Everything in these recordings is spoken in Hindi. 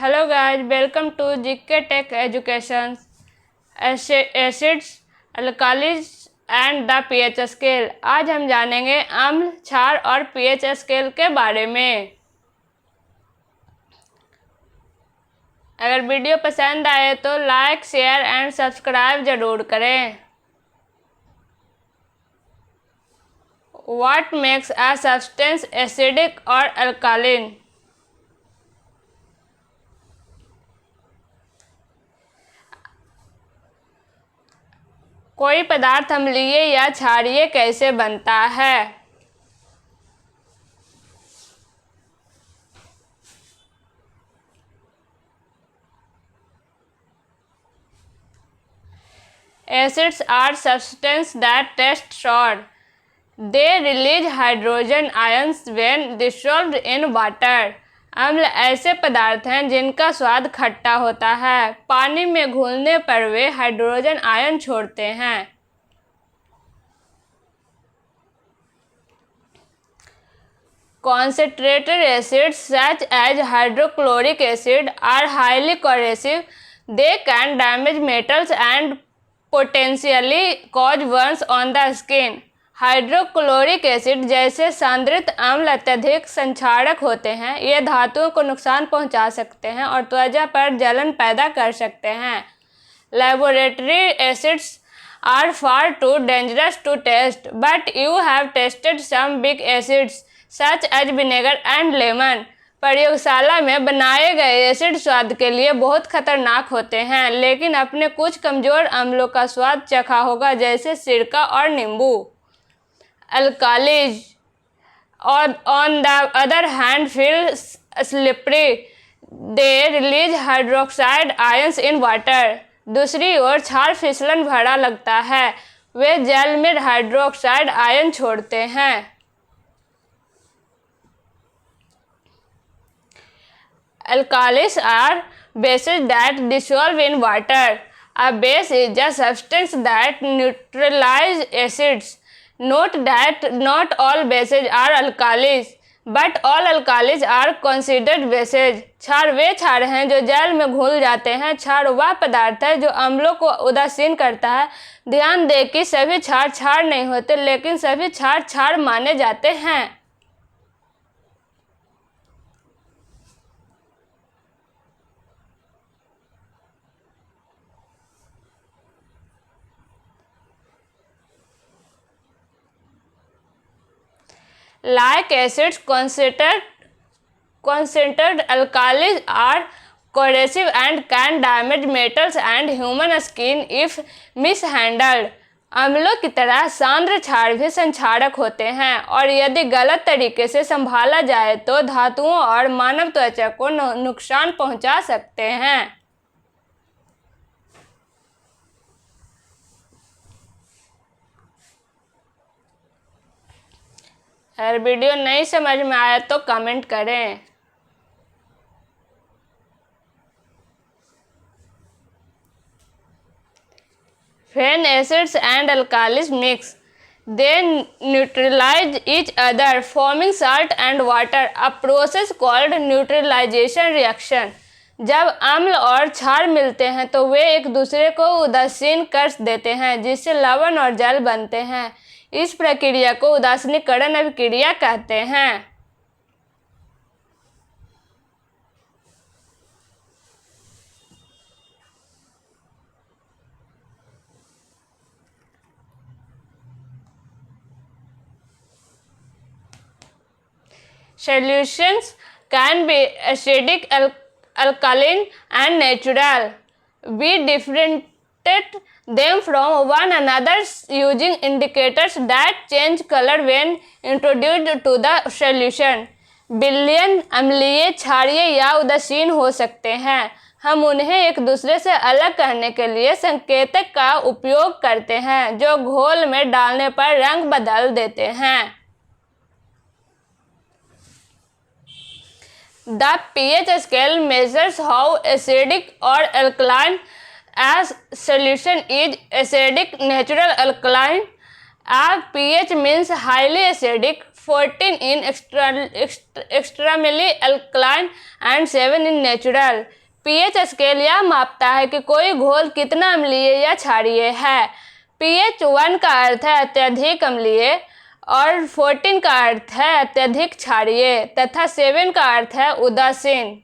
Hello guys, welcome to GK tech education. Acids, alkalis and the pH scale. आज हम जानेंगे अम्ल, क्षार और पीएच स्केल के बारे में। अगर वीडियो पसंद आए तो लाइक, शेयर एंड सब्सक्राइब जरूर करें। What makes a substance acidic or alkaline? कोई पदार्थ अम्लीय या क्षारीय कैसे बनता है? Acids are substances that taste sour. They release hydrogen ions when dissolved in water. अम्ल ऐसे पदार्थ हैं जिनका स्वाद खट्टा होता है। पानी में घुलने पर वे हाइड्रोजन आयन छोड़ते हैं। Concentrated acids such as hydrochloric acid are highly corrosive. They can damage metals and potentially cause burns on the skin. Hydrochloric acid जैसे सांद्रित अम्ल अत्यधिक संक्षारक होते हैं। ये धातुओं को नुकसान पहुंचा सकते हैं और त्वचा पर जलन पैदा कर सकते हैं। Laboratory acids are far too dangerous to test, but you have tested some big acids such as vinegar and lemon. प्रयोगशाला में बनाए गए एसिड स्वाद के लिए बहुत खतरनाक होते हैं, लेकिन अपने कुछ कमजोर अम्लों का स्वाद चखा होगा, जैसे सिरका और नींबू। Alkalis, on the other hand, feel slippery. They release hydroxide ions in water. दूसरी ओर क्षार फिसलन भरा लगता है। वे जल में हाइड्रोक्साइड आयन छोड़ते हैं। Alkalis are bases that dissolve in water. A base is a substance that neutralizes acids. Note that not all bases are alkalis, but all alkalis are considered bases. क्षार वे क्षार हैं जो जल में घुल जाते हैं। क्षार वह पदार्थ है जो अम्लों को उदासीन करता है। ध्यान दें कि सभी क्षार क्षार नहीं होते, लेकिन सभी क्षार क्षार माने जाते हैं। Like acids, concentrated alkalis are corrosive and can damage metals and human skin if mishandled. अम्लों की तरह सांद्र क्षार भी संक्षारक होते हैं और यदि गलत तरीके से संभाला जाए तो धातुओं और मानव त्वचा को नुकसान पहुंचा सकते हैं। अगर वीडियो नहीं समझ में आया तो कमेंट करें। When acids and alkalis mix, they neutralize each other, forming salt and water, a process called neutralization reaction. जब अम्ल और क्षार मिलते हैं तो वे एक दूसरे को उदासीन कर देते हैं, जिससे लवण और जल बनते हैं। इस प्रक्रिया को उदासीनीकरण अभिक्रिया कहते हैं। Solutions can be acidic, alkaline, and natural. We differentiate them from one another using indicators that change color when introduced to the solution. विलयन अम्लीय, क्षारीय या उदासीन हो सकते हैं। हम उन्हें एक दूसरे से अलग करने के लिए संकेतक का उपयोग करते हैं, जो घोल में डालने पर रंग बदल देते हैं। The pH scale measures how acidic or alkaline a solution is. Acidic, natural, alkaline, pH means highly acidic, 14 in extremely alkaline and 7 in natural. pH scale यह मापता है कि कोई घोल कितना अम्लीय या क्षारीय है। pH 1 का अर्थ है अत्यधिक अम्लीय और 14 का अर्थ है अत्यधिक क्षारीय तथा 7 का अर्थ है उदासीन।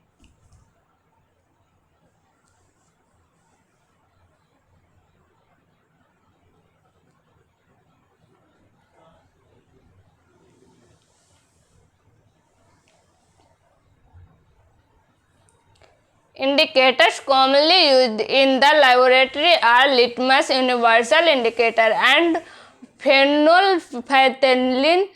Indicators commonly used in the laboratory are litmus universal indicator and phenolphthalein.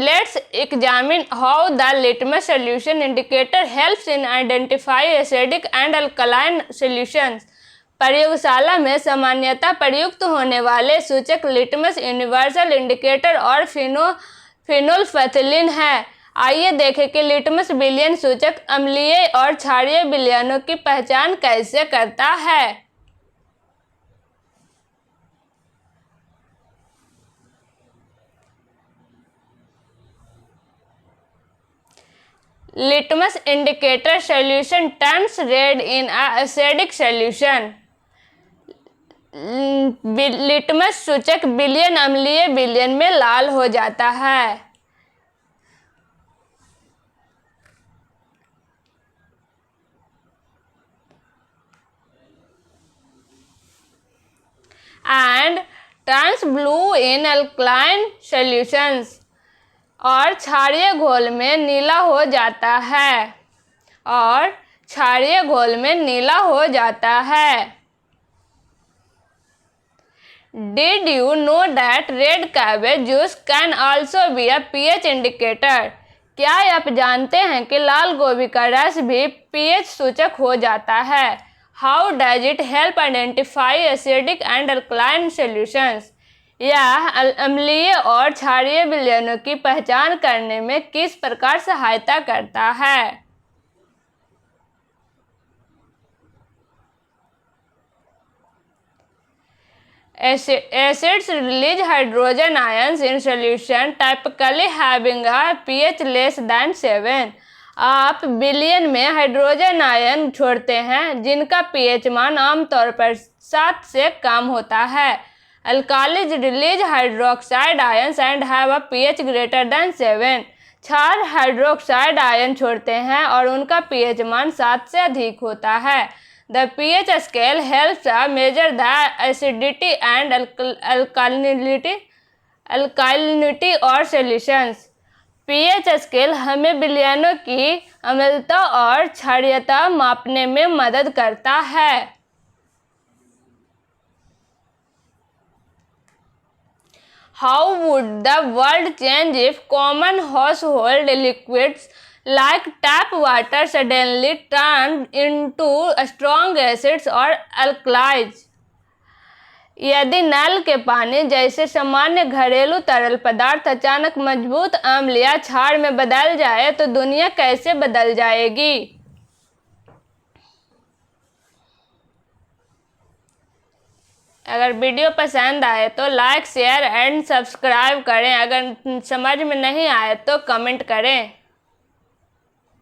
Let's examine how the litmus solution indicator helps in identify acidic and alkaline solutions. प्रयोगशाला में सामान्यतः प्रयुक्त होने वाले सूचक लिटमस यूनिवर्सल इंडिकेटर और फिनोल्फथलीन है। आइए देखें कि लिटमस विलयन सूचक अम्लीय और क्षारीय विलयनों की पहचान कैसे करता है। Litmus indicator solution turns red in a acidic solution. Litmus सूचक विलयन अम्लीय विलयन में लाल हो जाता है। And turns blue in alkaline solutions. और क्षारीय घोल में नीला हो जाता है। और क्षारीय घोल में नीला हो जाता है। Did you know that red cabbage juice can also be a pH indicator? क्या आप जानते हैं कि लाल गोभी का रस भी pH सूचक हो जाता है? How does it help identify acidic and alkaline solutions? यह अम्लीय और क्षारीय विलयनों की पहचान करने में किस प्रकार सहायता करता है? Acids release hydrogen ions in solution, typically having a pH less than 7. आप विलयन में हाइड्रोजन आयन छोड़ते हैं जिनका pH मान आमतौर पर 7 से कम होता है। Alkalis release hydroxide ions and have a pH greater than 7. क्षार हाइड्रोक्साइड आयन छोड़ते हैं और उनका pH मान 7 से अधिक होता है। The pH scale helps measure the acidity and alkalinity or solutions. pH scale हमें विलयनों की अम्लता और क्षारीयता मापने में मदद करता है। How would the world change if common household liquids like tap water suddenly turned into strong acids or alkalis? यदि नल के पानी जैसे सामान्य घरेलू तरल पदार्थ अचानक मजबूत अम्ल या क्षार में बदल जाए तो दुनिया कैसे बदल जाएगी? अगर वीडियो पसंद आए तो लाइक शेयर एंड सब्सक्राइब करें। अगर समझ में नहीं आए तो कमेंट करें।